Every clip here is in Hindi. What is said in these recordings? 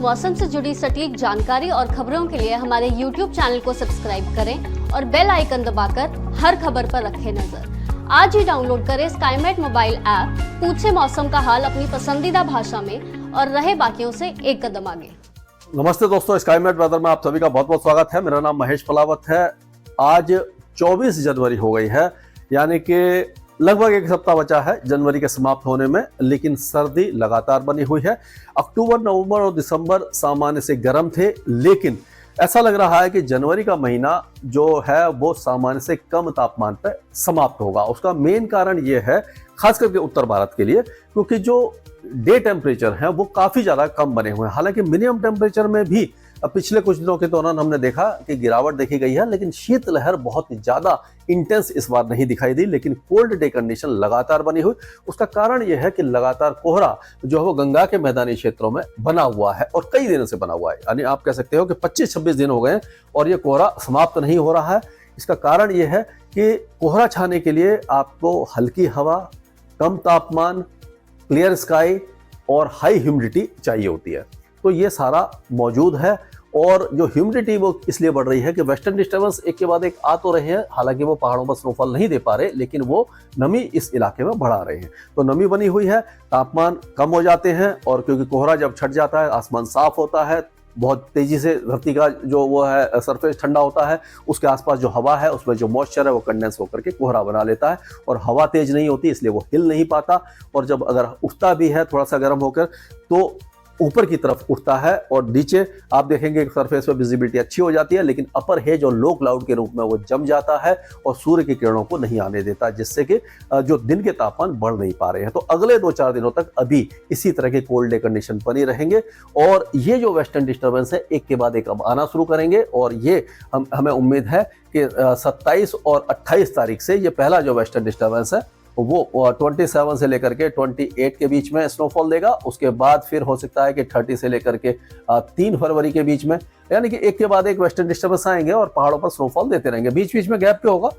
मौसम से जुड़ी सटीक जानकारी और खबरों के लिए हमारे YouTube चैनल को सब्सक्राइब करें और बेल आइकन दबाकर हर खबर पर रखें नजर। आज ही डाउनलोड करें स्काईमेट मोबाइल ऐप, पूछे मौसम का हाल अपनी पसंदीदा भाषा में और रहे बाकियों से एक कदम आगे। नमस्ते दोस्तों, स्काईमेट वेदर में आप सभी का बहुत बहुत स्वागत है। मेरा नाम महेश पलावत है। आज 24 जनवरी हो गई है, यानी कि लगभग एक सप्ताह बचा है जनवरी के समाप्त होने में, लेकिन सर्दी लगातार बनी हुई है। अक्टूबर, नवंबर और दिसंबर सामान्य से गर्म थे, लेकिन ऐसा लग रहा है कि जनवरी का महीना जो है वो सामान्य से कम तापमान पर समाप्त होगा। उसका मेन कारण ये है, खास करके उत्तर भारत के लिए, क्योंकि जो डे टेम्परेचर है वो काफी ज्यादा कम बने हुए हैं। हालांकि मिनिमम टेम्परेचर में भी पिछले कुछ दिनों के दौरान हमने देखा कि गिरावट देखी गई है, लेकिन शीतलहर बहुत ज्यादा इंटेंस इस बार नहीं दिखाई दी। लेकिन कोल्ड डे कंडीशन लगातार बनी हुई। उसका कारण यह है कि लगातार कोहरा जो है वो गंगा के मैदानी क्षेत्रों में बना हुआ है और कई दिनों से बना हुआ है। यानी आप कह सकते हो कि 25-26 दिन हो गए और ये कोहरा समाप्त नहीं हो रहा है। इसका कारण यह है कि कोहरा छाने के लिए आपको हल्की हवा, कम तापमान, क्लियर स्काई और हाई ह्यूमिडिटी चाहिए होती है। तो ये सारा मौजूद है। और जो ह्यूमिडिटी वो इसलिए बढ़ रही है कि वेस्टर्न डिस्टर्बेंस एक के बाद एक आ तो रहे हैं। हालांकि वो पहाड़ों पर स्नोफॉल नहीं दे पा रहे, लेकिन वो नमी इस इलाके में बढ़ा रहे हैं। तो नमी बनी हुई है, तापमान कम हो जाते हैं, और क्योंकि कोहरा जब छट जाता है, आसमान साफ होता है, बहुत तेजी से धरती का जो वो है सरफेस ठंडा होता है, उसके आसपास जो हवा है उसमें जो मॉइस्चर है वो कंडेंस होकर के कोहरा बना लेता है। और हवा तेज नहीं होती, इसलिए वो हिल नहीं पाता। और जब अगर उठता भी है थोड़ा सा गर्म होकर, तो ऊपर की तरफ उठता है और नीचे आप देखेंगे सरफेस पे विजिबिलिटी अच्छी हो जाती है, लेकिन अपर हेज और लो क्लाउड के रूप में वो जम जाता है और सूर्य की किरणों को नहीं आने देता, जिससे कि जो दिन के तापमान बढ़ नहीं पा रहे हैं। तो अगले 2-4 दिनों तक अभी इसी तरह के कोल्ड डे कंडीशन बनी रहेंगे। और ये जो वेस्टर्न डिस्टर्बेंस है एक के बाद एक अब आना शुरू करेंगे। और ये हमें उम्मीद है कि 27 और 28 तारीख से ये पहला जो वेस्टर्न डिस्टर्बेंस है वो 27 से लेकर के 28 के बीच में स्नोफॉल देगा। उसके बाद फिर हो सकता है कि 30 से लेकर के 3 फरवरी के बीच में, यानी कि एक के बाद एक वेस्टर्न डिस्टर्बेंस आएंगे और पहाड़ों पर स्नोफॉल देते रहेंगे। बीच बीच में गैप पे होगा।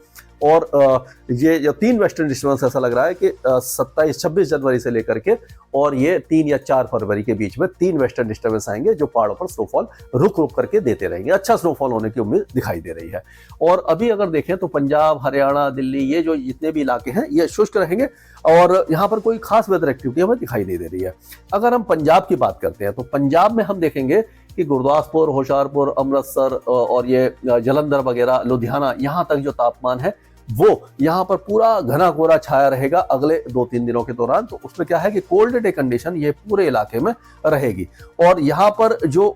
और ये जो 3 वेस्टर्न डिस्टर्बेंस ऐसा लग रहा है कि 27-26 जनवरी से लेकर के और ये 3 या 4 फरवरी के बीच में 3 वेस्टर्न डिस्टर्बेंस आएंगे, जो पहाड़ों पर स्नोफॉल रुक रुक करके देते रहेंगे। अच्छा स्नोफॉल होने की उम्मीद दिखाई दे रही है। और अभी अगर देखें तो पंजाब, हरियाणा, दिल्ली, ये जो जितने भी इलाके हैं ये शुष्क रहेंगे और यहाँ पर कोई खास वेदर एक्टिविटी हमें दिखाई नहीं दे रही है। अगर हम पंजाब की बात करते हैं तो पंजाब में हम देखेंगे कि गुरदासपुर, होशियारपुर, अमृतसर और ये जलंधर वगैरह, लुधियाना, यहाँ तक जो तापमान है वो यहाँ पर पूरा घना कोहरा छाया रहेगा अगले 2-3 दिनों के दौरान। तो उसमें क्या है कि कोल्ड डे कंडीशन ये पूरे इलाके में रहेगी। और यहाँ पर जो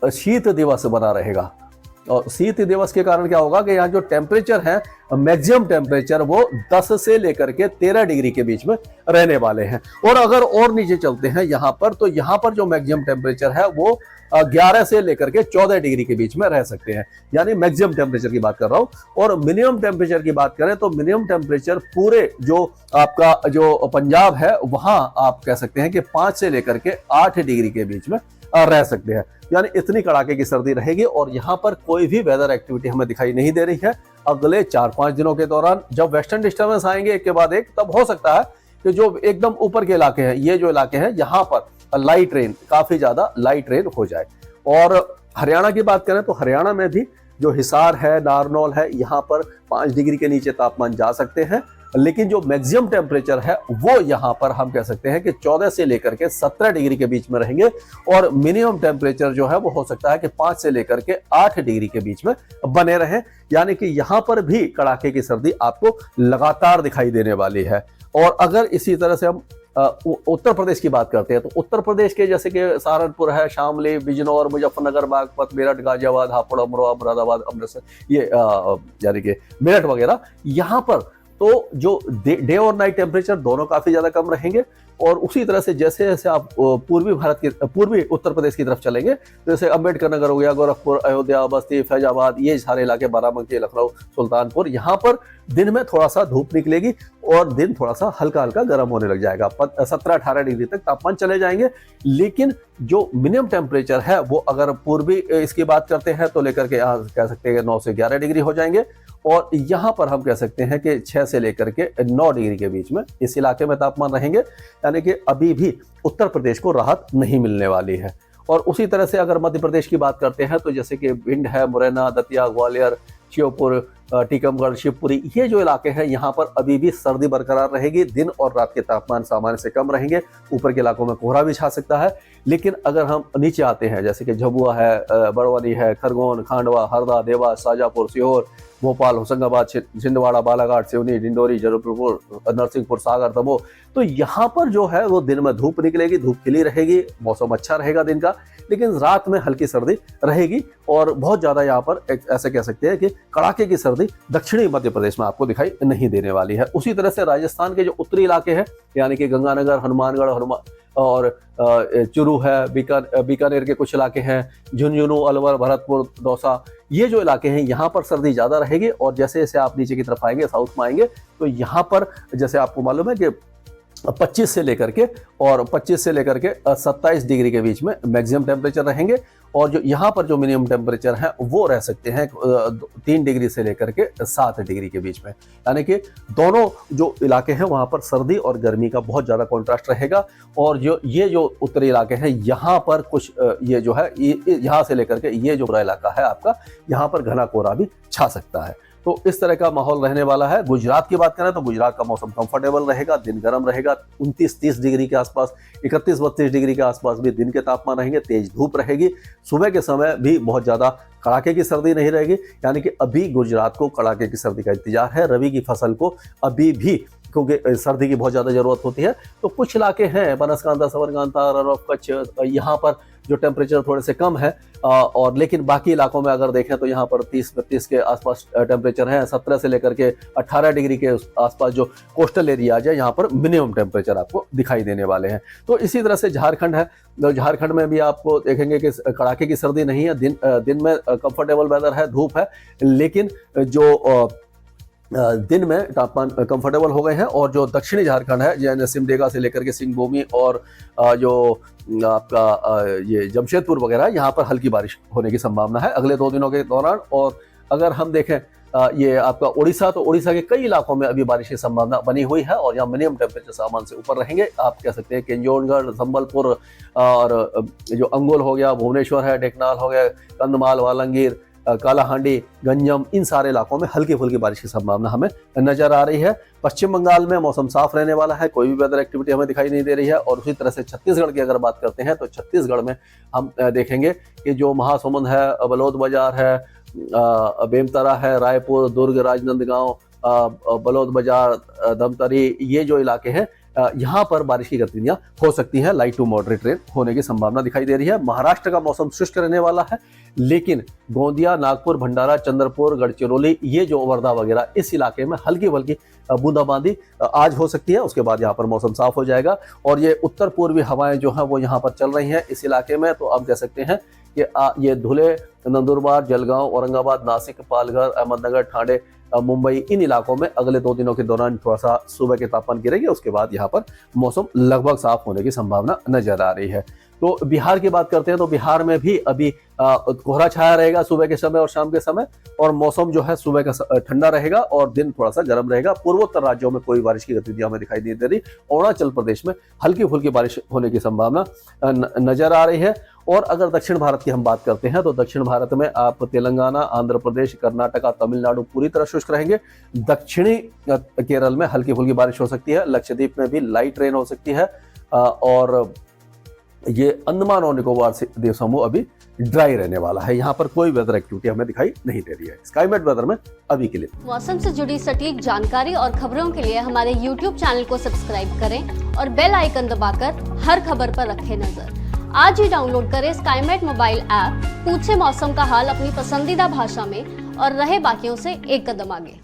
शीत दिवस बना रहेगा, और शीत दिवस के कारण क्या होगा कि यहाँ जो टेम्परेचर है, मैक्सिमम टेम्परेचर वो 10 से लेकर के 13 डिग्री के बीच में रहने वाले हैं। और अगर और नीचे चलते हैं यहाँ पर, तो यहाँ पर जो मैक्सिमम टेम्परेचर है वो 11 से लेकर के 14 डिग्री के बीच में रह सकते हैं। यानी मैक्सिमम टेम्परेचर की बात कर रहा हूं। और मिनिमम टेम्परेचर की बात करें तो मिनिमम टेम्परेचर पूरे जो आपका जो पंजाब है वहां आप कह सकते हैं कि 5 से लेकर के 8 डिग्री के बीच में रह सकते हैं। यानी इतनी कड़ाके की सर्दी रहेगी। और यहाँ पर कोई भी वेदर एक्टिविटी हमें दिखाई नहीं दे रही है अगले 4-5 दिनों के दौरान। जब वेस्टर्न डिस्टर्बेंस आएंगे एक के बाद एक, तब हो सकता है कि जो एकदम ऊपर के इलाके हैं, ये जो इलाके हैं, यहाँ पर लाइट रेन, काफी ज्यादा लाइट रेन हो जाए। और हरियाणा की बात करें तो हरियाणा में भी जो हिसार है, नारनौल है, यहाँ पर 5 डिग्री के नीचे तापमान जा सकते हैं। लेकिन जो मैक्सिमम टेम्परेचर है वो यहाँ पर हम कह सकते हैं कि 14 से लेकर के 17 डिग्री के बीच में रहेंगे। और मिनिमम टेम्परेचर जो है वो हो सकता है कि 5 से लेकर के 8 डिग्री के बीच में बने रहें। यानी कि यहाँ पर भी कड़ाके की सर्दी आपको लगातार दिखाई देने वाली है। और अगर इसी तरह से हम उत्तर प्रदेश की बात करते हैं तो उत्तर प्रदेश के जैसे कि सहारनपुर है, शामली, बिजनौर, मुजफ्फरनगर, बागपत, मेरठ, गाजियाबाद, हापुड़, अमरोहा, मुरादाबाद, अमृतसर, ये यानी कि मेरठ वगैरह, यहाँ पर तो जो डे और नाइट टेम्परेचर दोनों काफी ज्यादा कम रहेंगे। और उसी तरह से जैसे जैसे आप पूर्वी उत्तर प्रदेश की तरफ चलेंगे, जैसे अम्बेडकर नगर हो गया, गोरखपुर, अयोध्या, बस्ती, फैजाबाद, ये सारे इलाके, बाराबंकी, लखनऊ, सुल्तानपुर, यहाँ पर दिन में थोड़ा सा धूप निकलेगी और दिन थोड़ा सा हल्का हल्का गर्म होने लग जाएगा। 17-18 डिग्री तक तापमान चले जाएंगे। लेकिन जो मिनिमम टेम्परेचर है वो अगर पूर्वी इसकी बात करते हैं तो लेकर के कह सकते हैं 9 से 11 डिग्री हो जाएंगे। और यहाँ पर हम कह सकते हैं कि 6 से लेकर के 9 डिग्री के बीच में इस इलाके में तापमान रहेंगे। यानी कि अभी भी उत्तर प्रदेश को राहत नहीं मिलने वाली है। और उसी तरह से अगर मध्य प्रदेश की बात करते हैं तो जैसे कि भिंड है, मुरैना, दतिया, ग्वालियर, श्योपुर, टीकमगढ़, शिवपुरी, ये जो इलाके हैं यहाँ पर अभी भी सर्दी बरकरार रहेगी। दिन और रात के तापमान सामान्य से कम रहेंगे। ऊपर के इलाकों में कोहरा भी छा सकता है। लेकिन अगर हम नीचे आते हैं जैसे कि झाबुआ है, बड़वानी है, खरगोन, खांडवा, हरदा, देवास, शाजापुर, सीहोर, भोपाल, होशंगाबाद, छिंदवाड़ा, बालाघाट, सिवनी, डिंडोरी, जबलपुर, नरसिंहपुर, सागर, दमोह, तो यहाँ पर जो है वो दिन में धूप निकलेगी, धूप खिली रहेगी, मौसम अच्छा रहेगा दिन का, लेकिन रात में हल्की सर्दी रहेगी। और बहुत ज्यादा यहाँ पर ऐसे कह सकते हैं कि कड़ाके की सर्दी दक्षिणी मध्य प्रदेश में आपको दिखाई नहीं देने वाली है। उसी तरह से राजस्थान के जो उत्तरी इलाके हैं यानी कि गंगानगर, हनुमानगढ़ और चुरू है, बीकानेर के कुछ इलाके हैं, झुंझुनू, अलवर, भरतपुर, दौसा, ये जो इलाके हैं यहाँ पर सर्दी ज्यादा रहेगी। और जैसे जैसे आप नीचे की तरफ आएंगे, साउथ में आएंगे, तो यहाँ पर जैसे आपको मालूम है कि 25 से लेकर के 27 डिग्री के बीच में मैक्सिमम टेम्परेचर रहेंगे। और जो यहाँ पर जो मिनिमम टेम्परेचर है वो रह सकते हैं 3 डिग्री से लेकर के 7 डिग्री के बीच में। यानी कि दोनों जो इलाके हैं वहाँ पर सर्दी और गर्मी का बहुत ज़्यादा कॉन्ट्रास्ट रहेगा। और ये जो उत्तरी इलाके हैं यहाँ पर कुछ ये जो है यहाँ से लेकर के ये जो पूरा इलाका है आपका, यहाँ पर घना कोहरा भी छा सकता है। तो इस तरह का माहौल रहने वाला है। गुजरात की बात करें तो गुजरात का मौसम कंफर्टेबल रहेगा, दिन गर्म रहेगा, 29-30 डिग्री के आसपास, 31-32 डिग्री के आसपास भी दिन के तापमान रहेंगे, तेज धूप रहेगी। सुबह के समय भी बहुत ज्यादा कड़ाके की सर्दी नहीं रहेगी। यानी कि अभी गुजरात को कड़ाके की सर्दी का इंतजार है। रबी की फसल को अभी भी, क्योंकि सर्दी की बहुत ज्यादा जरूरत होती है, तो कुछ इलाके हैं बनासकांठा, साबरकांठा, रन ऑफ कच्छ, यहाँ पर जो टेम्परेचर थोड़े से कम है। और लेकिन बाकी इलाकों में अगर देखें तो यहाँ पर 30-32 के आसपास टेम्परेचर है। 17 से लेकर के 18 डिग्री के आसपास जो कोस्टल एरिया है यहाँ पर मिनिमम टेम्परेचर आपको दिखाई देने वाले हैं। तो इसी तरह से झारखंड है, झारखंड में भी आपको देखेंगे कि कड़ाके की सर्दी नहीं है, दिन में कंफर्टेबल वेदर है, धूप है, लेकिन जो दिन में तापमान कंफर्टेबल हो गए हैं। और जो दक्षिणी झारखंड है जैसे सिमडेगा से लेकर के सिंहभूमि और जो आपका ये जमशेदपुर वगैरह, यहाँ पर हल्की बारिश होने की संभावना है अगले 2 दिनों के दौरान। और अगर हम देखें ये आपका उड़ीसा, तो उड़ीसा के कई इलाकों में अभी बारिश की संभावना बनी हुई है और यहाँ मिनिमम टेम्परेचर सामान्य से ऊपर रहेंगे। आप कह सकते हैं केंजोनगढ़, संबलपुर और जो अंगोल हो गया, भुवनेश्वर है, ढेकनाल हो गया, कंधमाल, वालंगीर, कालाहांडी, गंजम, इन सारे इलाकों में हल्की फुल्की बारिश की संभावना हमें नजर आ रही है। पश्चिम बंगाल में मौसम साफ रहने वाला है, कोई भी वेदर एक्टिविटी हमें दिखाई नहीं दे रही है। और उसी तरह से छत्तीसगढ़ की अगर बात करते हैं तो छत्तीसगढ़ में हम देखेंगे कि जो महासमुंद है, बलौद बाजार है, बेमतरा है, रायपुर, दुर्ग, राजनांदगांव, बलौद बाजार, धमतरी, ये जो इलाके हैं यहाँ पर बारिश की गतिविधियां हो सकती हैं। लाइट टू मॉडरेट रेन होने की संभावना दिखाई दे रही है। महाराष्ट्र का मौसम शुष्क रहने वाला है, लेकिन गोंदिया, नागपुर, भंडारा, चंद्रपुर, गढ़चिरौली, ये जो वर्धा वगैरह, इस इलाके में हल्की बल्कि बूंदाबांदी आज हो सकती है। उसके बाद यहाँ पर मौसम साफ हो जाएगा। और ये उत्तर पूर्वी हवाएं जो हैं वो यहाँ पर चल रही हैं इस इलाके में। तो आप कह सकते हैं कि ये धुले, नंदुरबार, जलगांव, औरंगाबाद, नासिक, पालघर, अहमदनगर, ठाणे, मुंबई, इन इलाकों में अगले 2 दिनों के दौरान थोड़ा सा सुबह के तापमान गिरेगी। उसके बाद यहाँ पर मौसम लगभग साफ होने की संभावना नजर आ रही है। तो बिहार की बात करते हैं तो बिहार में भी अभी कोहरा छाया रहेगा सुबह के समय और शाम के समय, और मौसम जो है सुबह का ठंडा रहेगा और दिन थोड़ा सा गर्म रहेगा। पूर्वोत्तर राज्यों में कोई बारिश की गतिविधियां हमें दिखाई नहीं दे रही। अरुणाचल प्रदेश में हल्की फुल्की बारिश होने की संभावना नजर आ रही है। और अगर दक्षिण भारत की हम बात करते हैं तो दक्षिण भारत में आप तेलंगाना, आंध्र प्रदेश, कर्नाटका, तमिलनाडु पूरी तरह शुष्क रहेंगे। दक्षिणी केरल में हल्की फुल्की बारिश हो सकती है। लक्षद्वीप में भी लाइट रेन हो सकती है। और ये अंडमान और निकोबार द्वीप समूह अभी ड्राई रहने वाला है। यहाँ पर कोई वेदर एक्टिविटी हमें दिखाई नहीं दे रही है। स्काईमेट वेदर में अभी के लिए मौसम से जुड़ी सटीक जानकारी और खबरों के लिए हमारे YouTube चैनल को सब्सक्राइब करें और बेल आइकन दबाकर हर खबर पर रखें नजर। आज ही डाउनलोड करें स्काईमेट मोबाइल ऐप, पूछे मौसम का हाल अपनी पसंदीदा भाषा में और रहे बाकियों से एक कदम आगे।